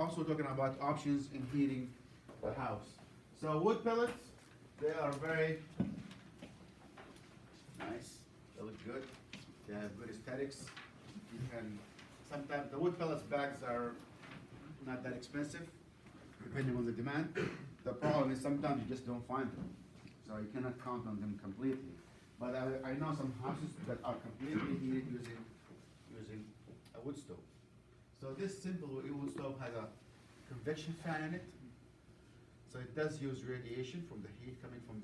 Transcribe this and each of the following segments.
also talking about options in heating the house. So wood pellets, they are very nice. They look good. They have good aesthetics. You can sometimes the wood pellets bags are not that expensive, depending on the demand. The problem is sometimes you just don't find them, so you cannot count on them completely. But I know some houses that are completely heated using a wood stove. So this simple wood stove has a convection fan in it. So it does use radiation from the heat coming from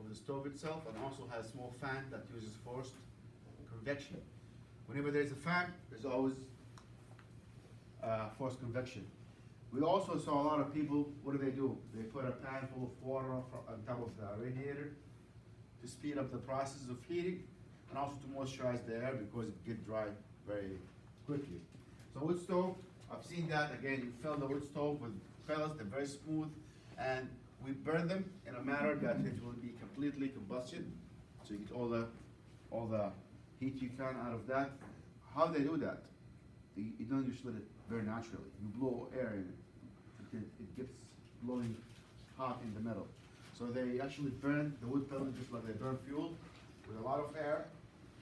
the stove itself, and also has a small fan that uses forced convection. Whenever there's a fan, there's always forced convection. We also saw a lot of people, what do? They put a pan full of water on top of the radiator to speed up the process of heating, and also to moisturize the air because it gets dry very quickly. So wood stove, I've seen that. Again, you fill the wood stove with pellets, they're very smooth, and we burn them in a manner that it will be completely combustion, so you get all the heat you can out of that. How they do that? You don't usually let it burn naturally. You blow air in it. It gets blowing hot in the middle. So they actually burn the wood pellet just like they burn fuel, with a lot of air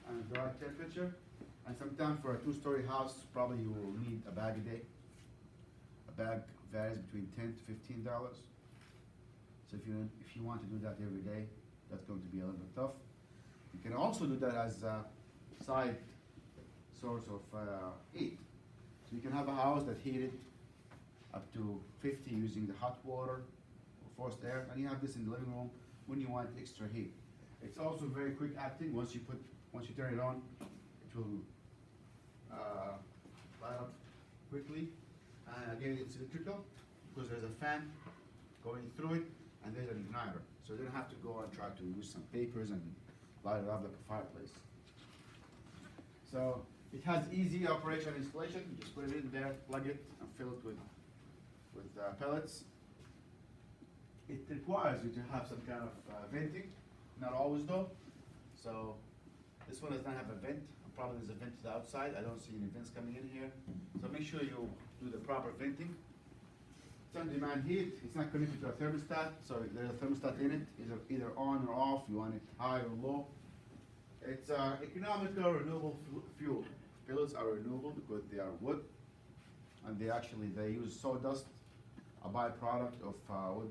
and the right temperature. And sometimes for a two-story house, probably you will need a bag a day. A bag varies between $10 to $15. So if you want to do that every day, that's going to be a little bit tough. You can also do that as a side source of heat. So you can have a house that heated up to 50 using the hot water or forced air, and you have this in the living room when you want extra heat. It's also very quick acting. Once you turn it on, it will light up quickly. And again, it's electrical because there's a fan going through it, and there's an igniter. So you don't have to go and try to use some papers and light it up like a fireplace. So it has easy operation and installation. You just put it in there, plug it, and fill it with pellets. It requires you to have some kind of venting, not always though. So this one does not have a vent. Probably there's a vent to the outside. I don't see any vents coming in here. So make sure you do the proper venting. It's on demand heat. It's not connected to a thermostat, so there's a thermostat in it, either on or off. You want it high or low. It's economical, renewable fuel. Pellets are renewable because they are wood, and they use sawdust, a byproduct of wood,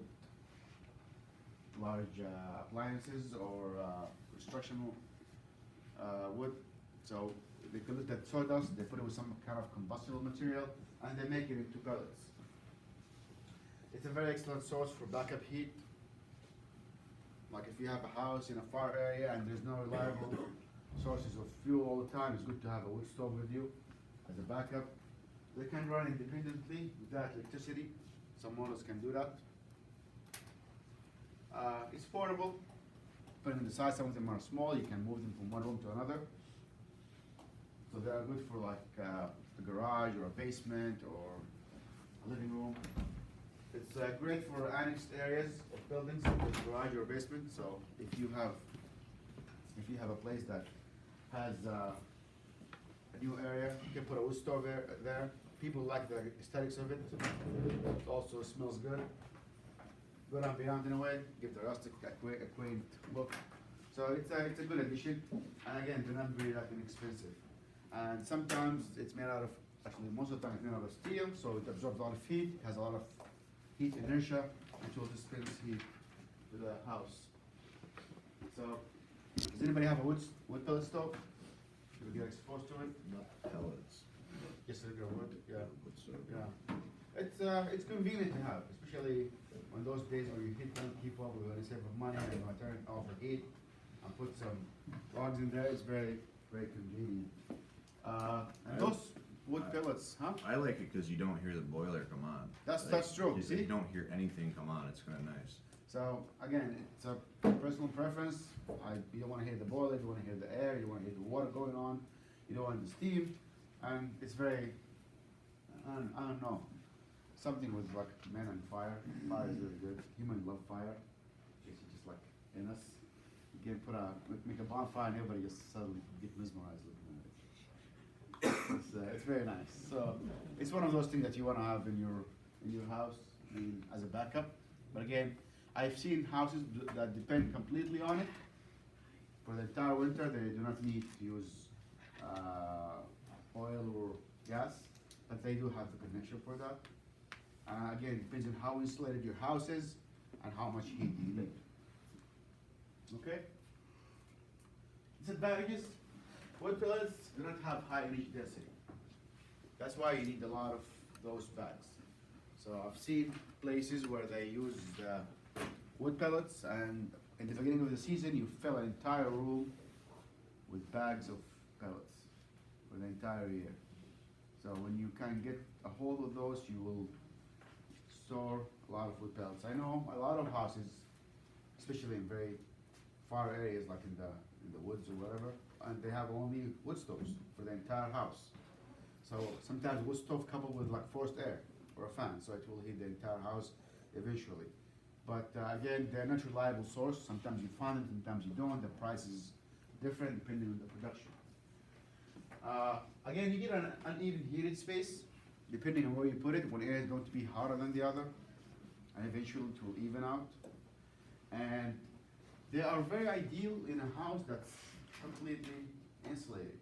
large appliances or construction wood. So they collect that sawdust, they put it with some kind of combustible material, and they make it into pellets. It's a very excellent source for backup heat. Like if you have a house in a far area and there's no reliable sources of fuel all the time, it's good to have a wood stove with you as a backup. They can run independently without electricity. Some models can do that. It's portable. Depending on the size, some of them are small. You can move them from one room to another. So they are good for like a garage or a basement or a living room. It's great for annexed areas of buildings, like garage or basement. So if you have a place that has a new area, you can put a wood stove there. People like the aesthetics of it. It also smells good. Good ambient in a way, give the rustic a quaint look. So it's a good addition. And again, they're not very that inexpensive. And sometimes it's made out of, actually most of the time it's made out of steel, so it absorbs a lot of heat, it has a lot of heat inertia, which will dispense heat to the house. So, does anybody have a wood pellet stove? Should we get exposed to it? Not pellets. Yes, regular wood, yeah. Wood stove. Yeah. It's convenient to have, especially on those days when you hit people, we want to save money and you want to turn it off the heat and put some logs in there. It's very, very convenient. And those wood pellets, huh? I like it because you don't hear the boiler come on. That's true. You don't hear anything come on. It's kind of nice. So again, it's a personal preference. You don't want to hear the boiler, you want to hear the air, you want to hear the water going on, you don't want the steam, and it's very, I don't know, something with like men and fire. Fire is really good. Humans love fire. It's just like in us. You can make a bonfire and everybody just suddenly get mesmerized looking at it. It's very nice. So it's one of those things that you want to have in your house, I mean, as a backup. But again, I've seen houses that depend completely on it. For the entire winter, they do not need to use oil or gas, but they do have the connection for that. Again, it depends on how insulated your house is and how much heat you need. Okay? Disadvantages: wood pellets do not have high energy density. That's why you need a lot of those bags. So I've seen places where they use wood pellets, and in the beginning of the season, you fill an entire room with bags of pellets for the entire year. So when you can get a hold of those, you will store a lot of wood pellets. I know a lot of houses, especially in very far areas like in the woods or whatever, and they have only wood stoves for the entire house. So sometimes wood stove coupled with like forced air or a fan, so it will heat the entire house eventually. But again, they're not reliable source. Sometimes you find them, sometimes you don't. The price is different depending on the production. Again, you get an uneven heated space depending on where you put it. One area is going to be hotter than the other, and eventually it will even out. And they are very ideal in a house that's completely insulated.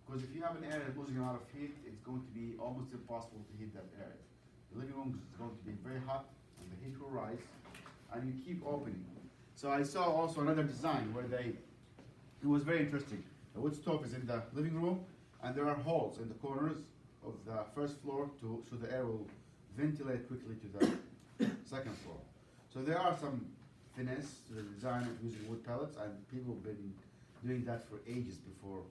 Because if you have an area losing a lot of heat, it's going to be almost impossible to heat that area. The living room is going to be very hot, and the heat will rise, and you keep opening. So I saw also another design where it was very interesting. The wood stove is in the living room, and there are holes in the corners of the first floor so the air will ventilate quickly to the second floor. So there are some finesse to the design of using wood pellets, and people have been doing that for ages before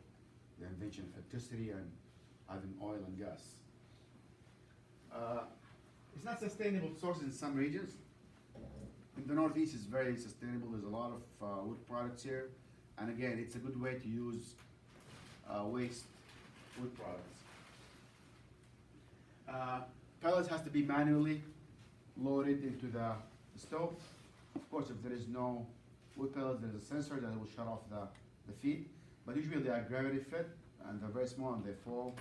the invention of electricity and having oil and gas. It's not sustainable source in some regions. In the Northeast, it's very sustainable. There's a lot of wood products here, and again, it's a good way to use waste wood products. Pellets has to be manually loaded into the stove. Of course, if there is no wood pellets, there's a sensor that will shut off the feed. But usually they are gravity fed, and they're very small, and they fall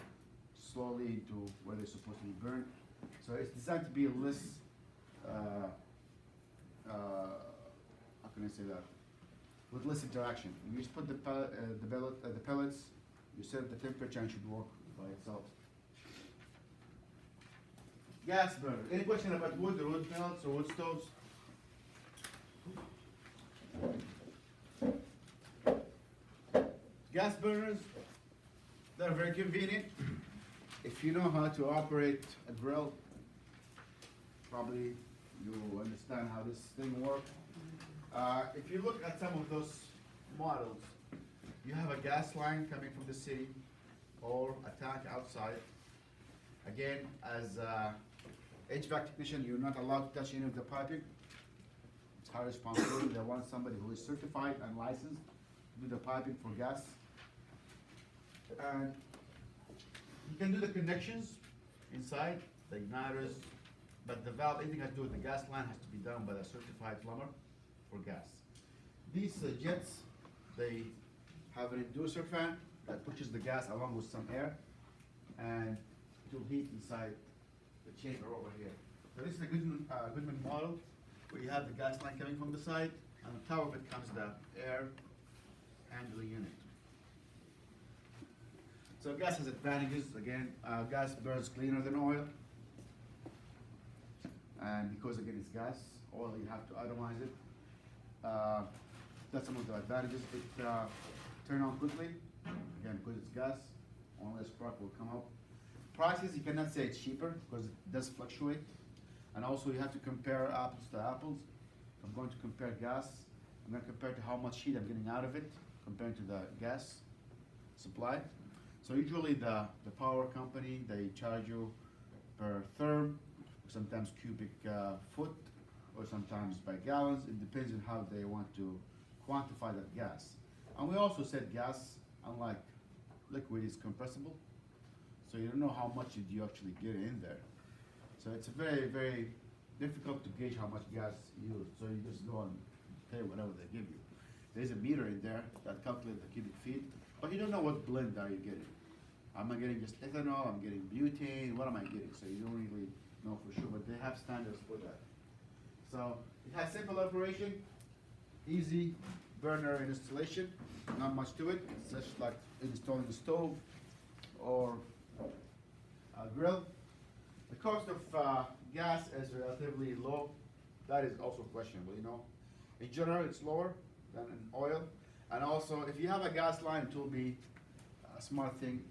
slowly into where they're supposed to be burned. So it's designed to be less, how can I say that? With less interaction. You just put the pellets, you set the temperature, and it should work by itself. Gas burner. Any question about wood or wood pellets or wood stoves? Gas burners, they're very convenient. If you know how to operate a grill, probably you understand how this thing works. If you look at some of those models, you have a gas line coming from the city or a tank outside. Again, as a HVAC technician, you're not allowed to touch any of the piping. It's high responsibility. They want somebody who is certified and licensed to do the piping for gas. And you can do the connections inside, the igniters, but the valve, anything has to do with the gas line has to be done by the certified plumber for gas. These jets, they have an inducer fan that pushes the gas along with some air, and it will heat inside the chamber over here. So this is a Goodman model where you have the gas line coming from the side, and on top of it comes the air handling unit. So gas has advantages. Again, gas burns cleaner than oil, and because again it's gas, oil you have to atomize it. That's some of the advantages. It turn on quickly. Again, because it's gas, only a spark will come up. Prices, you cannot say it's cheaper because it does fluctuate, and also you have to compare apples to apples. If I'm going to compare gas, I'm going to compare to how much heat I'm getting out of it compared to the gas supply. So usually the power company, they charge you per therm, or sometimes cubic foot, or sometimes by gallons. It depends on how they want to quantify that gas. And we also said gas, unlike liquid, is compressible. So you don't know how much did you actually get in there. So it's very, very difficult to gauge how much gas you use. So you just go and pay whatever they give you. There's a meter in there that calculates the cubic feet, but you don't know what blend are you getting. Am I getting just ethanol? I'm getting butane. What am I getting? So you don't really know for sure, but they have standards for that. So it has simple operation, easy burner installation, not much to it. It's just like installing a stove or a grill. The cost of gas is relatively low. That is also questionable, you know. In general, it's lower than in oil. And also, if you have a gas line, it will be a smart thing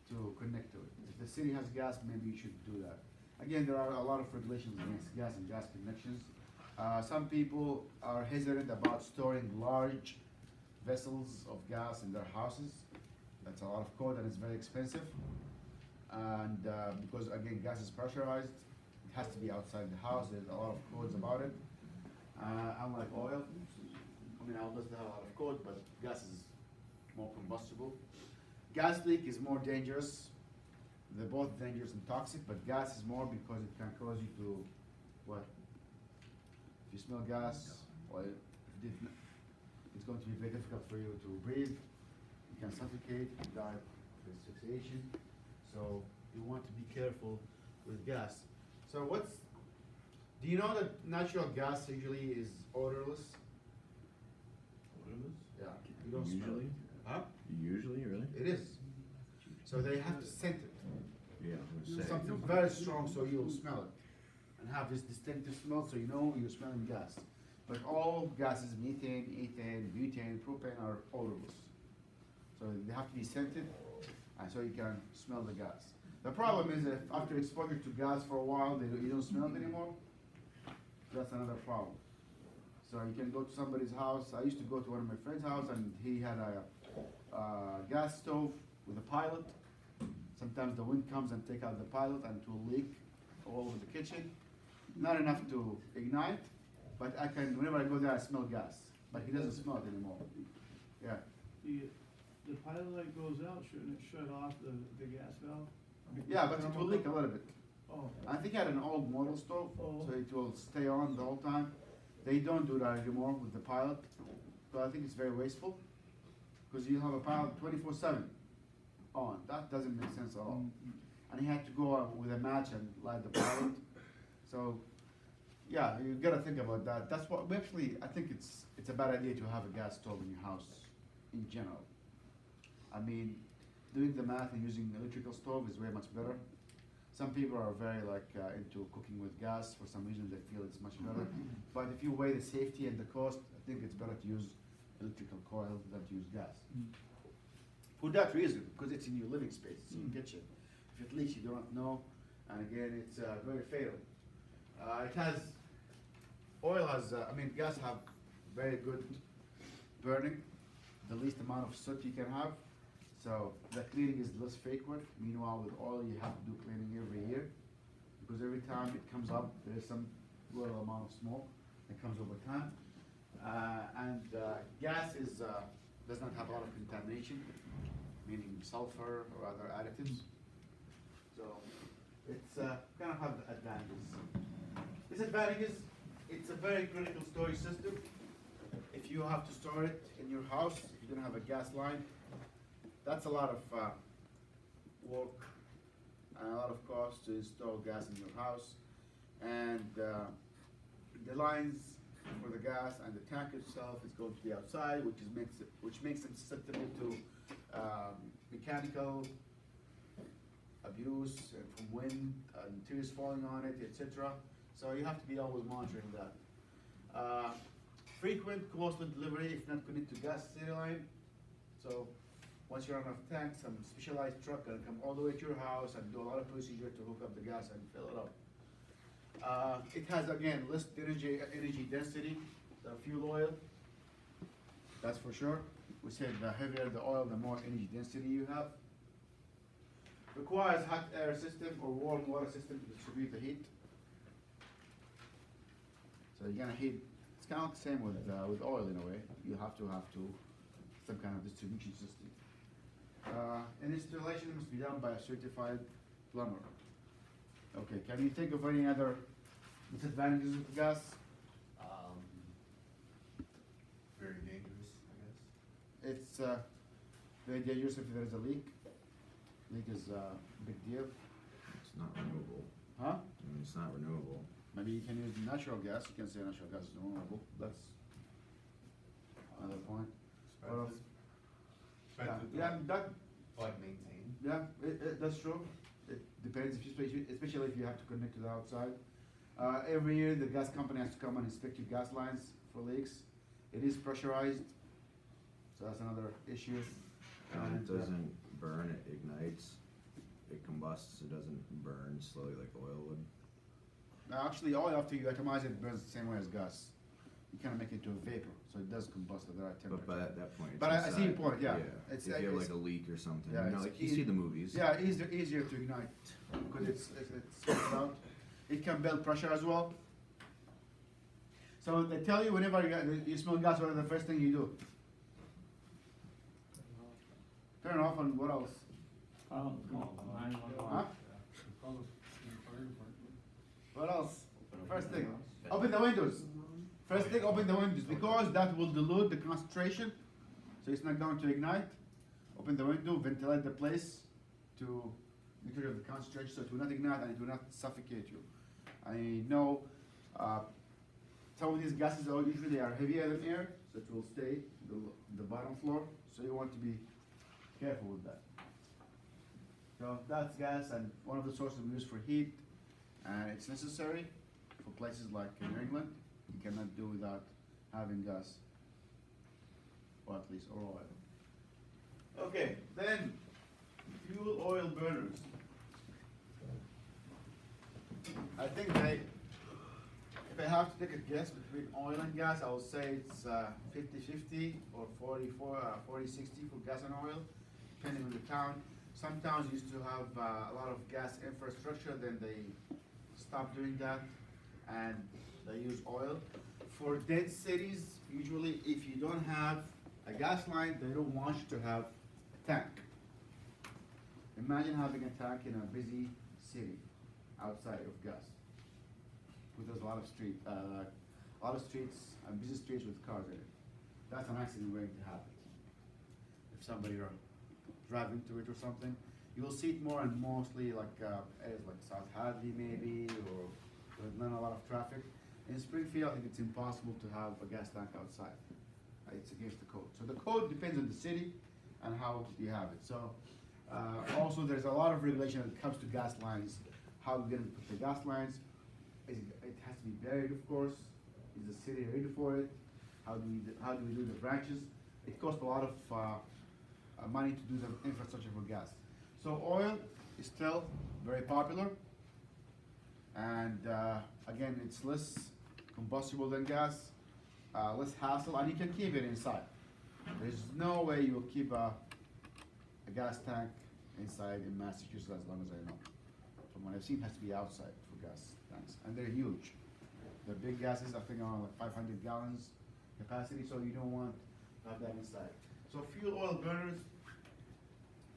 to connect to it. If the city has gas, maybe you should do that. Again, there are a lot of regulations against gas and gas connections. Some people are hesitant about storing large vessels of gas in their houses. That's a lot of code and it's very expensive. And because again, gas is pressurized, it has to be outside the house. There's a lot of codes about it. Unlike oil, I mean, oil doesn't have a lot of code, but gas is more combustible. Gas leak is more dangerous. They're both dangerous and toxic, but gas is more because it can cause you to, what? If you smell gas, well, it's going to be very difficult for you to breathe. You can suffocate, you die of asphyxiation. So you want to be careful with gas. So do you know that natural gas usually is odorless? Odorless? Yeah, you don't smell it. Usually? Huh? Usually, really? It is. So they have to scent it. Yeah, I was gonna say. Something very strong so you'll smell it. And have this distinctive smell so you know you're smelling gas. But all gases, methane, ethane, butane, propane are odorless. So they have to be scented, and so you can smell the gas. The problem is if after exposure to gas for a while, you don't smell it anymore, that's another problem. So you can go to somebody's house. I used to go to one of my friend's house and he had a gas stove with a pilot. Sometimes the wind comes and take out the pilot and it will leak all over the kitchen. Not enough to ignite, but whenever I go there, I smell gas. But he doesn't smell it anymore. Yeah. The pilot light goes out, shouldn't it shut off the gas valve? Yeah, but it will leak a little bit. Oh, I think I had an old model stove, Oh. so it will stay on the whole time. They don't do that anymore with the pilot, but I think it's very wasteful, because you have a pilot 24/7 on. That doesn't make sense at all. And he had to go out with a match and light the pilot. So, yeah, you gotta think about that. That's what, I think it's a bad idea to have a gas stove in your house in general. I mean, doing the math and using electrical stove is way much better. Some people are very into cooking with gas. For some reason, they feel it's much better. But if you weigh the safety and the cost, I think it's better to use electrical coil than to use gas. For that reason, because it's in your living space, it's in your kitchen. If it leaks, you do not know, and again, it's very fatal. Gas have very good burning, the least amount of soot you can have. So the cleaning is less frequent. Meanwhile, with oil, you have to do cleaning every year, because every time it comes up, there is some little amount of smoke that comes over time. Gas does not have a lot of contamination, meaning sulfur or other additives. So it's kind of have the advantages. Disadvantages: it's a very critical storage system. If you have to store it in your house, if you don't have a gas line, that's a lot of work and a lot of cost to install gas in your house. And the lines for the gas and the tank itself is going to be outside, which makes it susceptible to mechanical abuse and from wind, materials falling on it, etc. So you have to be always monitoring that. Frequent costly delivery if not connected to gas city line. So once you run out of tank, some specialized truck can come all the way to your house and do a lot of procedure to hook up the gas and fill it up. It has, again, less energy density than fuel oil. That's for sure. We said the heavier the oil, the more energy density you have. Requires hot air system or warm water system to distribute the heat. So you're gonna heat. It's kind of the same with oil in a way. You have to some kind of distribution system. And installation must be done by a certified plumber. Okay, can you think of any other disadvantages of gas? Very dangerous, I guess. It's very dangerous if there is a leak. Leak is a big deal, It's not renewable. huh? I mean, it's not renewable. Maybe you can use natural gas, you can say natural gas is renewable, that's another point. What else? Expensive. Yeah, that, Like maintain. yeah, that's true. It depends, especially if you have to connect to the outside. Every year, the gas company has to come and inspect your gas lines for leaks. It is pressurized, so that's another issue. And it And, doesn't burn, it ignites, it combusts, it doesn't burn slowly like oil would. Actually, oil, after you atomize it, burns the same way as gas. You kind of make it to a vapor, so it does combust at the right But by temperature. that point, it's But I see your inside. point, yeah. It's- If you have it's- like a leak or something, yeah, you know, it's like you easy- see the movies. Yeah, easier to ignite, because it's spread out. It can build pressure as well. So they tell you whenever you smell gas, what is the first thing you do? Turn it off, and what else? Huh? What else? First thing, open the windows. First thing, open the windows, because that will dilute the concentration, so it's not going to ignite. Open the window, ventilate the place to make sure of the concentration, so it will not ignite and it will not suffocate you. I know, some of these gases are usually heavier than air, so it will stay the bottom floor, so you want to be careful with that. So that's gas, and one of the sources we use for heat, and it's necessary for places like New England. You cannot do without having gas, or at least or oil. Okay, then fuel oil burners. I think if I have to take a guess between oil and gas, I would say it's 50-50 or 40-60 for gas and oil, depending on the town. Some towns used to have a lot of gas infrastructure, then they stopped doing that and they use oil. For dense cities, usually if you don't have a gas line, they don't want you to have a tank. Imagine having a tank in a busy city outside of gas. There's a lot of streets and busy streets with cars in it. That's an accident waiting to happen. If somebody are driving into it or something, you will see it more and mostly like areas like South Hadley maybe, or with not a lot of traffic. In Springfield, I think it's impossible to have a gas tank outside. It's against the code. So the code depends on the city and how you have it. So also there's a lot of regulation when it comes to gas lines. How we're gonna put the gas lines. It has to be buried, of course. Is the city ready for it? How do we do the branches? It costs a lot of money to do the infrastructure for gas. So oil is still very popular, and again, it's less combustible than gas, less hassle, and you can keep it inside. There's no way you will keep a gas tank inside in Massachusetts, as long as I know. From what I've seen, it has to be outside for gas tanks, and they're huge. The big gases, I think, are like 500 gallons capacity, so you don't want to have that inside. So fuel oil burners,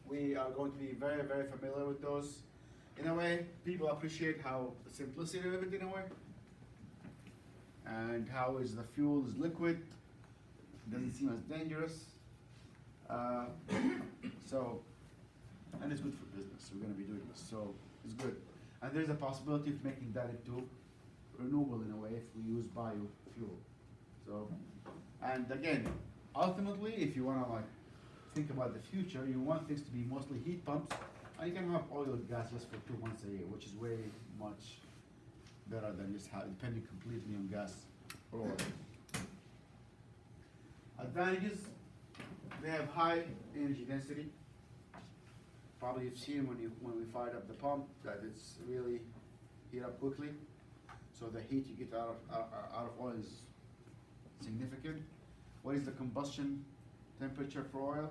we are going to be very, very familiar with those. In a way, people appreciate how the simplicity of it in a way, and how is the fuel is liquid, doesn't seem as dangerous. And it's good for business. We're going to be doing this, so it's good. And there's a possibility of making that into renewable in a way if we use biofuel. So, and again, ultimately, if you want to like think about the future, you want things to be mostly heat pumps, and you can have oil and gas just for 2 months a year, which is way much better than just depending completely on gas or oil. Advantages: they have high energy density. Probably you've seen when we fired up the pump that it's really heat up quickly. So the heat you get out of oil is significant. What is the combustion temperature for oil?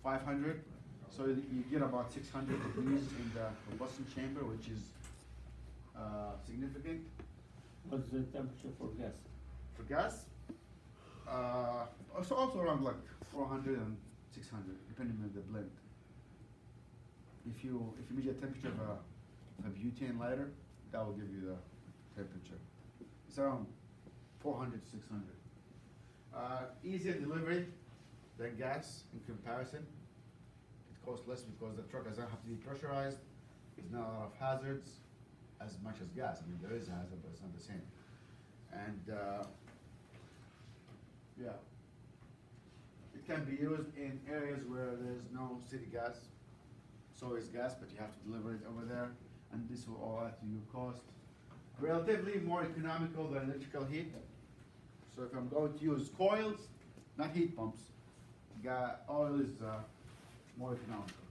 500. So you get about 600 degrees in the combustion chamber, which is significant. What's the temperature for gas? For gas, also around like 400 and 600, depending on the blend. If you measure the temperature of a butane lighter, that will give you the temperature. It's around 400 to 600. Easier delivery than gas in comparison. It costs less because the truck doesn't have to be pressurized. There's not a lot of hazards as much as gas. I mean, there is a hazard, but it's not the same. And, yeah. It can be used in areas where there's no city gas. So is gas, but you have to deliver it over there, and this will all add to your cost. Relatively more economical than electrical heat. So if I'm going to use coils, not heat pumps, oil is more economical.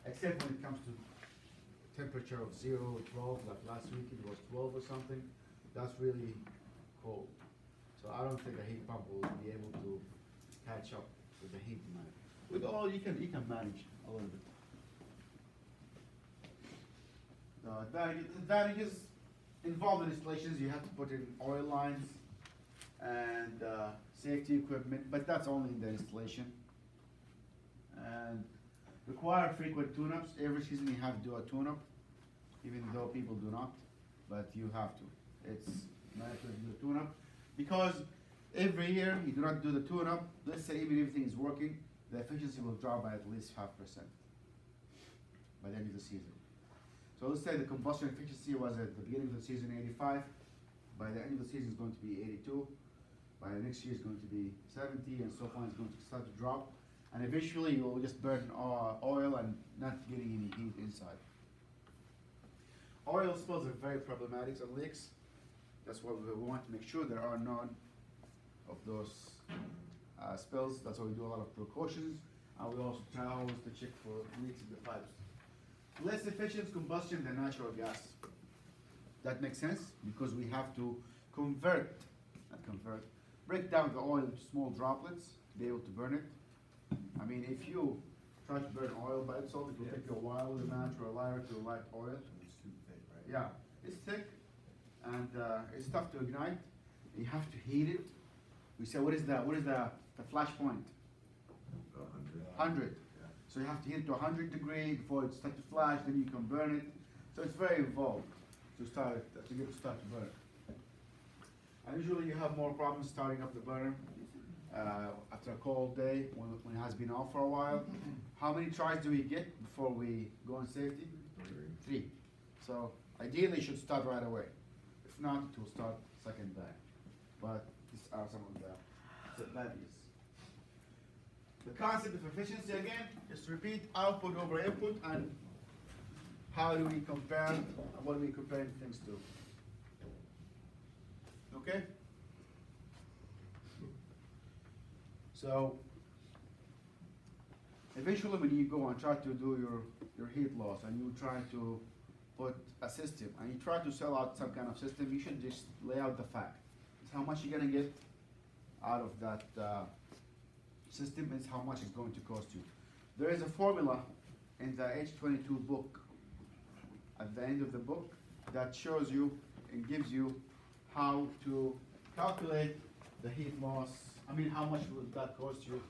Except when it comes to temperature of 0, 12, like last week it was 12 or something. That's really cold. So I don't think a heat pump will be able to catch up with the heat demand. With oil, you can manage a little bit. The advantages involved in installations, you have to put in oil lines and safety equipment, but that's only in the installation. And require frequent tune-ups. Every season you have to do a tune-up, even though people do not, but you have to. It's mandatory to do a tune-up because every year you do not do the tune-up. Let's say even if everything is working, the efficiency will drop by at least 5% by the end of the season. So let's say the combustion efficiency was at the beginning of the season 85. By the end of the season, it's going to be 82. By the next year, it's going to be 70, and so on. It's going to start to drop, and eventually you'll just burn oil and not getting any heat inside. Oil spills are very problematic and leaks. That's why we want to make sure there are none of those spills. That's why we do a lot of precautions, and we also try always to check for leaks in the pipes. Less efficient combustion than natural gas. That makes sense because we have to break down the oil into small droplets to be able to burn it. I mean, if you try to burn oil by itself, it will take you a while with a match or a lighter to light oil. It's too thick, right? Yeah, it's thick and it's tough to ignite. You have to heat it. We say, what is the flash point? 100. Yeah. So you have to heat it to 100 degrees before it starts to flash, then you can burn it. So it's very involved to get it to burn. And usually you have more problems starting up the burner after a cold day when it has been off for a while. How many tries do we get before we go on safety? 3. So ideally it should start right away. If not, it will start second back. But these are some of the advantages. The concept of efficiency again, just to repeat, output over input, and how do we compare, what are we comparing things to? Okay? So, eventually when you go and try to do your heat loss and you try to put a system and you try to sell out some kind of system, you should just lay out the fact. It's how much you're gonna get out of that system is how much it's going to cost you. There is a formula in the H22 book, at the end of the book, that shows you and gives you how to calculate the heat loss. I mean, how much would that cost you?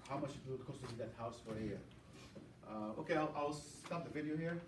How much it would cost you in that house for a year? Okay, I'll stop the video here.